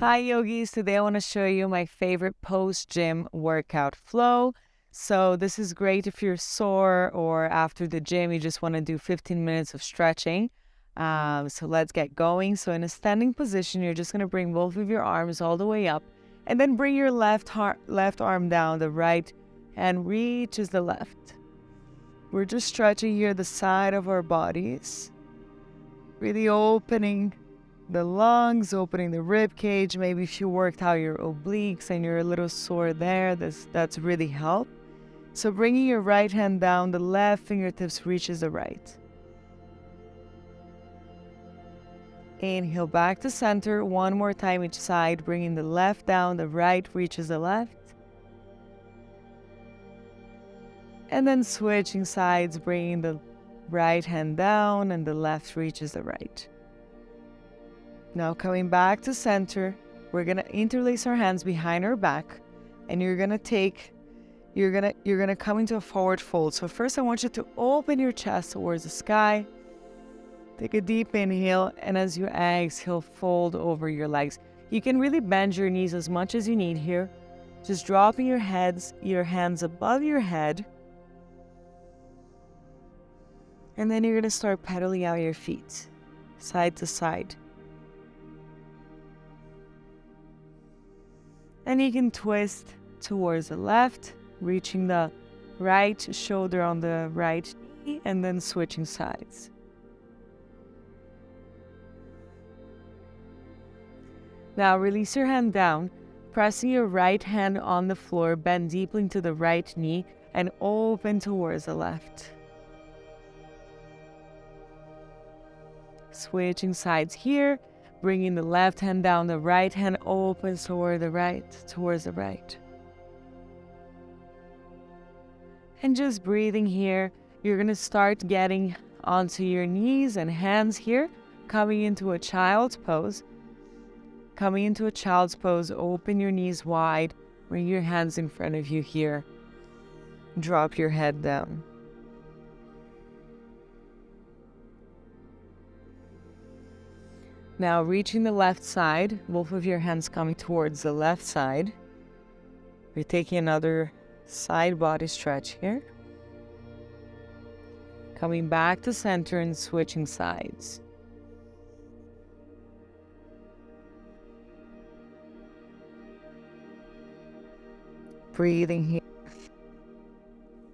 Hi yogis, today I want to show you my favorite post-gym workout flow. So this is great if you're sore or after the gym you just want to do 15 minutes of stretching. So let's get going. So in a standing position, you're just going to bring both of your arms all the way up and then bring your left arm down, the right hand reaches the left. We're just stretching here the side of our bodies, really opening the lungs, opening the rib cage. Maybe if you worked out your obliques and you're a little sore there, that's really helped. So bringing your right hand down, the left fingertips reaches the right. Inhale back to center, one more time each side, bringing the left down, the right reaches the left. And then switching sides, bringing the right hand down and the left reaches the right. Now coming back to center, we're gonna interlace our hands behind our back, and you're gonna come into a forward fold. So first I want you to open your chest towards the sky. Take a deep inhale, and as you exhale, fold over your legs. You can really bend your knees as much as you need here. Just dropping your hands above your head. And then you're gonna start pedaling out your feet, side to side. And you can twist towards the left, reaching the right shoulder on the right knee, and then switching sides. Now release your hand down, pressing your right hand on the floor, bend deeply into the right knee, and open towards the left. Switching sides here, bringing the left hand down, the right hand opens towards the right. And just breathing here, you're going to start getting onto your knees and hands here, coming into a child's pose. Coming into a child's pose, open your knees wide, bring your hands in front of you here. Drop your head down. Now reaching the left side, both of your hands coming towards the left side. We're taking another side body stretch here. Coming back to center and switching sides. Breathing here.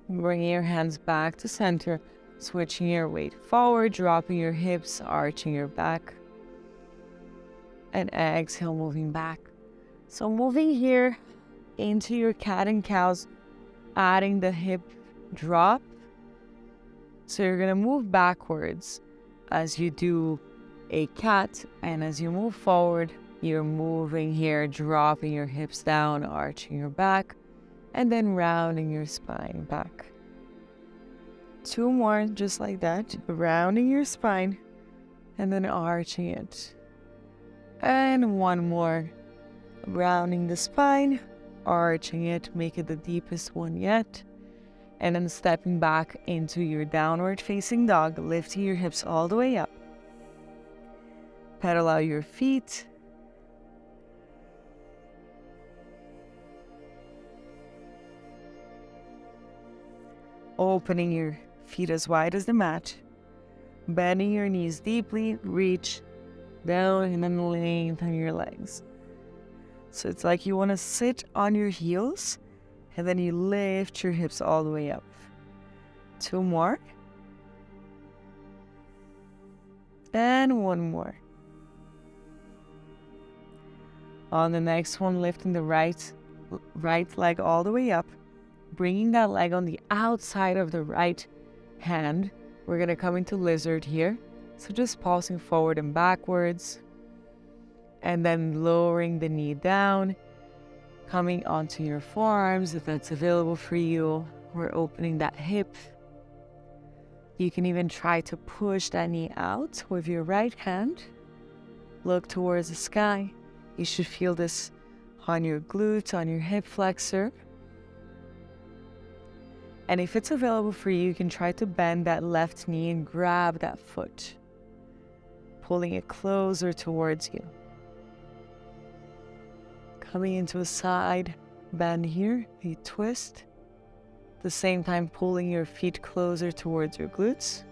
Bringing your hands back to center, switching your weight forward, dropping your hips, arching your back. And exhale, moving back. So moving here into your cat and cows, adding the hip drop. So you're gonna move backwards as you do a cat, and as you move forward, you're moving here, dropping your hips down, arching your back, and then rounding your spine back. 2 more, just like that, rounding your spine, and then arching it. And 1 more, rounding the spine, arching it, make it the deepest one yet. And then stepping back into your downward facing dog, lifting your hips all the way up. Pedal out your feet. Opening your feet as wide as the mat. Bending your knees deeply, reach down and then lengthen your legs. So it's like you want to sit on your heels and then you lift your hips all the way up. 2 more. And 1 more. On the next one, lifting the right leg all the way up, bringing that leg on the outside of the right hand. We're going to come into lizard here. So just pulsing forward and backwards, and then lowering the knee down, coming onto your forearms if that's available for you. We're opening that hip. You can even try to push that knee out with your right hand. Look towards the sky. You should feel this on your glutes, on your hip flexor. And if it's available for you, you can try to bend that left knee and grab that foot, pulling it closer towards you. Coming into a side bend here, a twist. At the same time, pulling your feet closer towards your glutes.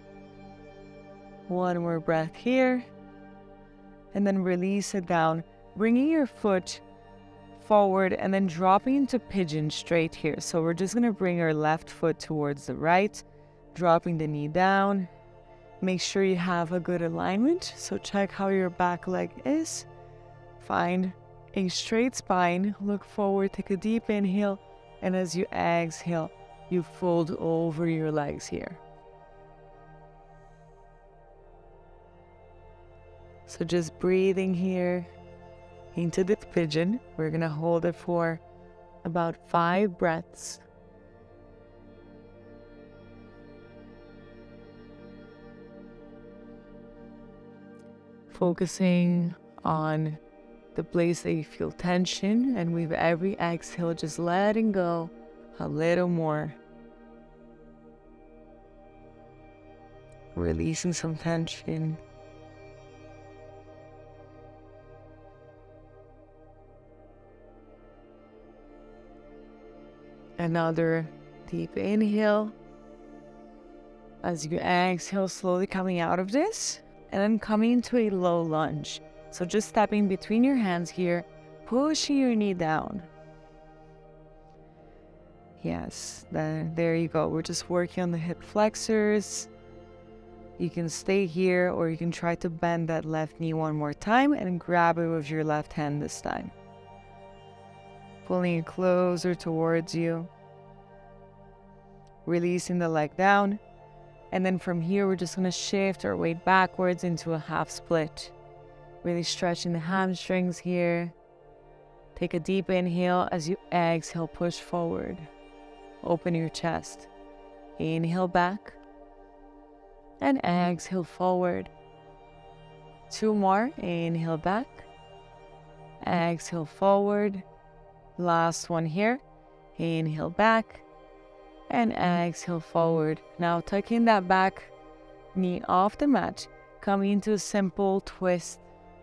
One more breath here. And then release it down, bringing your foot forward and then dropping into pigeon straight here. So we're just going to bring our left foot towards the right, dropping the knee down. Make sure you have a good alignment. So check how your back leg is. Find a straight spine, look forward, take a deep inhale, and as you exhale, you fold over your legs here. So just breathing here into the pigeon. We're gonna hold it for about 5 breaths. Focusing on the place that you feel tension, and with every exhale, just letting go a little more. Releasing some tension. Another deep inhale. As you exhale, slowly coming out of this, and then coming into a low lunge. So just stepping between your hands here, pushing your knee down. Yes, there you go. We're just working on the hip flexors. You can stay here, or you can try to bend that left knee one more time and grab it with your left hand this time. Pulling it closer towards you. Releasing the leg down. And then from here, we're just going to shift our weight backwards into a half split. Really stretching the hamstrings here. Take a deep inhale. As you exhale, push forward. Open your chest. Inhale back. And exhale forward. 2 more. Inhale back. Exhale forward. Last one here. Inhale back. And exhale forward. Now tucking that back knee off the mat. Coming into a simple twist.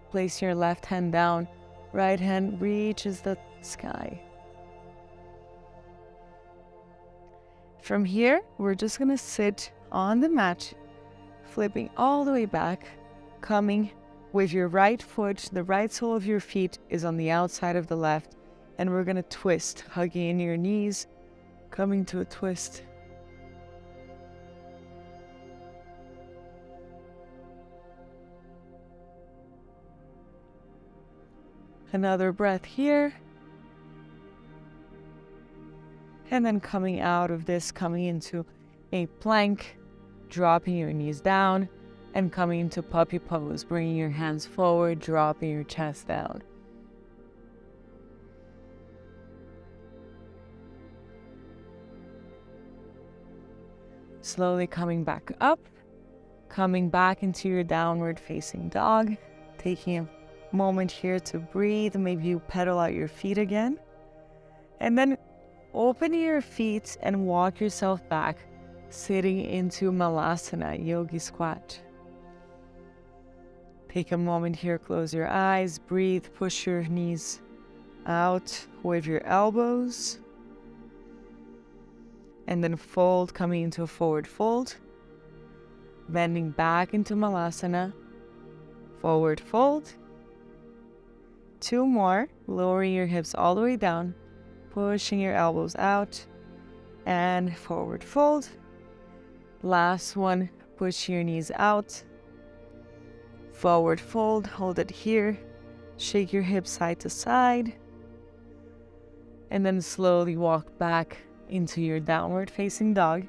Place your left hand down. Right hand reaches the sky. From here, we're just going to sit on the mat, flipping all the way back, coming with your right foot. The right sole of your feet is on the outside of the left, and we're going to twist, hugging in your knees, coming to a twist. Another breath here. And then coming out of this, coming into a plank, dropping your knees down, and coming into puppy pose, bringing your hands forward, dropping your chest down. Slowly coming back up, coming back into your downward facing dog, taking a moment here to breathe. Maybe you pedal out your feet again, and then open your feet and walk yourself back, sitting into Malasana, yogi squat. Take a moment here, close your eyes, breathe, push your knees out with your elbows, and then fold, coming into a forward fold, bending back into Malasana, forward fold. 2 more, lowering your hips all the way down, pushing your elbows out, and forward fold. Last one, push your knees out, forward fold, hold it here, shake your hips side to side, and then slowly walk back into your downward facing dog,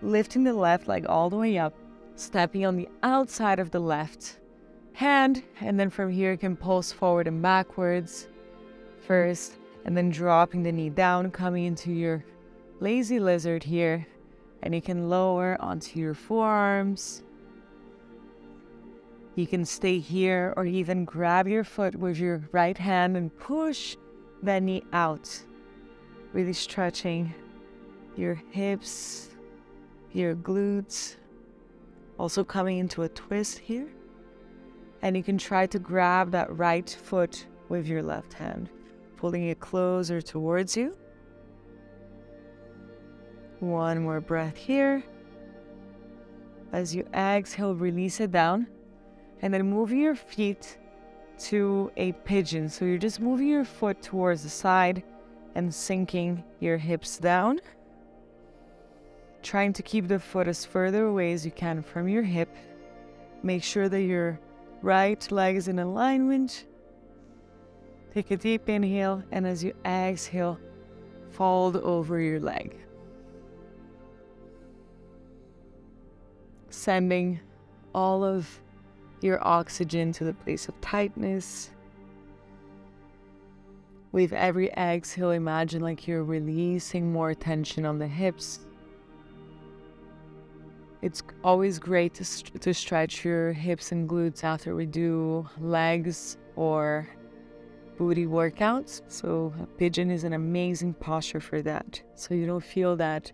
lifting the left leg all the way up, stepping on the outside of the left hand, and then from here you can pulse forward and backwards first, and then dropping the knee down, coming into your lazy lizard here, and you can lower onto your forearms. You can stay here or even grab your foot with your right hand and push that knee out, really stretching your hips, your glutes. Also coming into a twist here, and you can try to grab that right foot with your left hand. pulling it closer towards you. One more breath here. As you exhale, release it down. And then moving your feet to a pigeon. So you're just moving your foot towards the side and sinking your hips down. Trying to keep the foot as further away as you can from your hip. Make sure that your right leg is in alignment. Take a deep inhale, and as you exhale, fold over your leg. Sending all of your oxygen to the place of tightness. With every exhale, imagine like you're releasing more tension on the hips. It's always great to stretch your hips and glutes after we do legs or booty workouts. So a pigeon is an amazing posture for that. So you don't feel that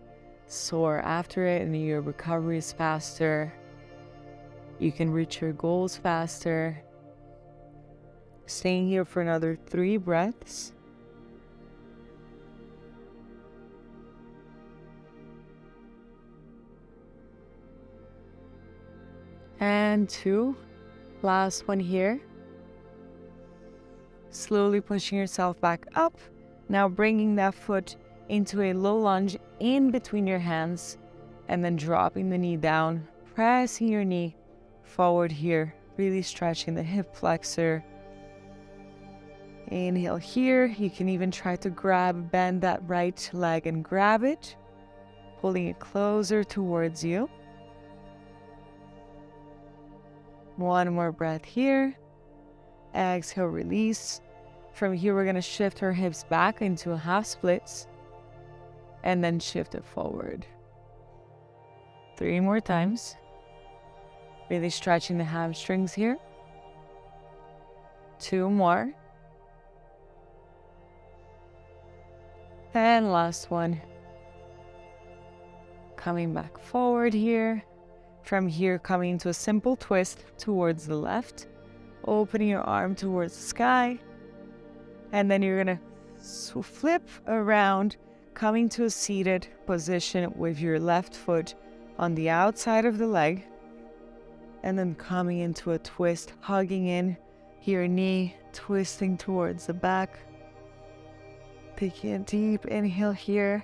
sore after it and your recovery is faster. You can reach your goals faster. Staying here for another 3 breaths. And 2. Last one here. Slowly pushing yourself back up. Now bringing that foot into a low lunge in between your hands. And then dropping the knee down. Pressing your knee forward here. Really stretching the hip flexor. Inhale here. You can even try to bend that right leg and grab it. Pulling it closer towards you. One more breath here. Exhale, release. From here, we're going to shift our hips back into a half splits. And then shift it forward. 3 more times. Really stretching the hamstrings here. 2 more. And last one. Coming back forward here. From here, coming into a simple twist towards the left. Opening your arm towards the sky. And then you're going to flip around, coming to a seated position with your left foot on the outside of the leg. And then coming into a twist, hugging in your knee, twisting towards the back. Taking a deep inhale here.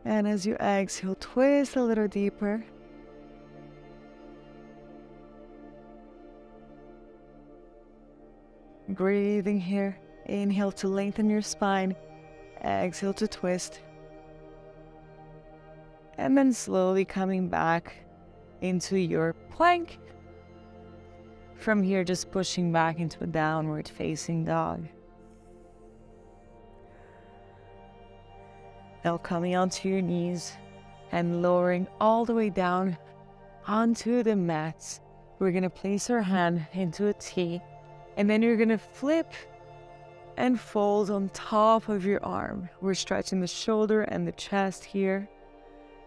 And as you exhale, twist a little deeper. Breathing here. Inhale to lengthen your spine. Exhale to twist. And then slowly coming back into your plank. From here, just pushing back into a downward facing dog. Now coming onto your knees and lowering all the way down onto the mats. We're going to place our hand into a T, and then you're going to flip and fold on top of your arm. We're stretching the shoulder and the chest here.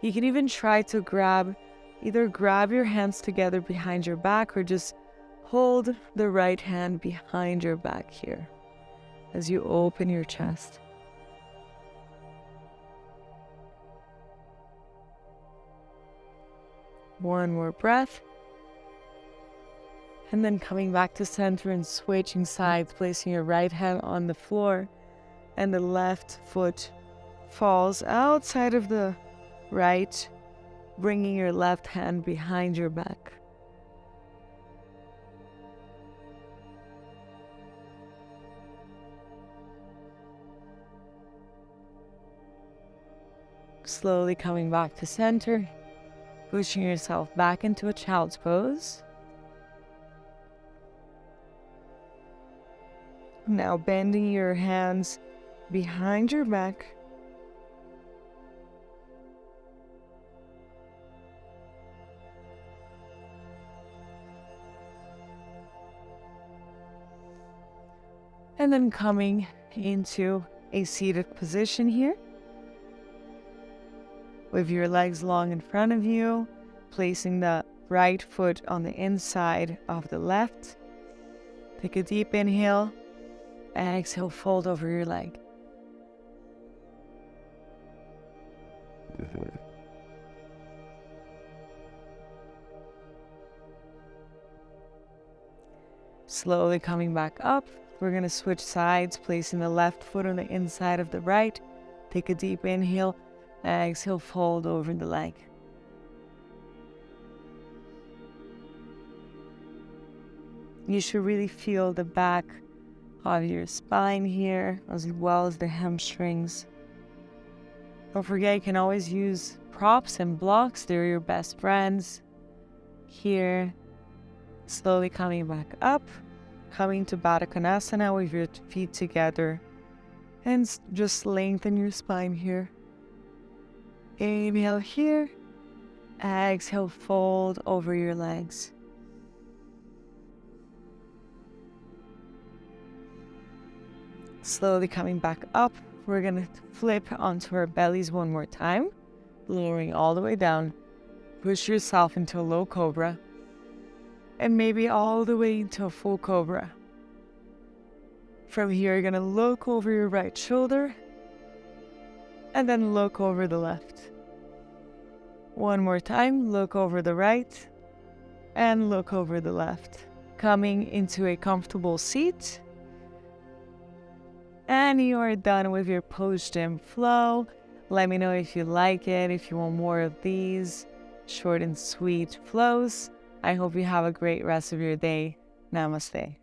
You can even try to either grab your hands together behind your back or just hold the right hand behind your back here as you open your chest. One more breath. And then coming back to center and switching sides, placing your right hand on the floor and the left foot falls outside of the right, bringing your left hand behind your back. Slowly coming back to center. Pushing yourself back into a child's pose. Now bending your hands behind your back. And then coming into a seated position here. With your legs long in front of you, placing the right foot on the inside of the left. Take a deep inhale Exhale, fold over your leg. Slowly coming back up, we're going to switch sides, placing the left foot on the inside of the right. Take a deep inhale, exhale, fold over the leg. You should really feel the back of your spine here, as well as the hamstrings. Don't forget, you can always use props and blocks. They're your best friends. Here, slowly coming back up, coming to Baddha Konasana with your feet together. And just lengthen your spine here. Inhale here. Exhale, fold over your legs. Slowly coming back up, we're going to flip onto our bellies one more time, lowering all the way down. Push yourself into a low cobra, and maybe all the way into a full cobra. From here, you're going to look over your right shoulder, and then look over the left. One more time, look over the right, and look over the left. Coming into a comfortable seat. And you are done with your post-gym flow. Let me know if you like it, if you want more of these short and sweet flows. I hope you have a great rest of your day. Namaste.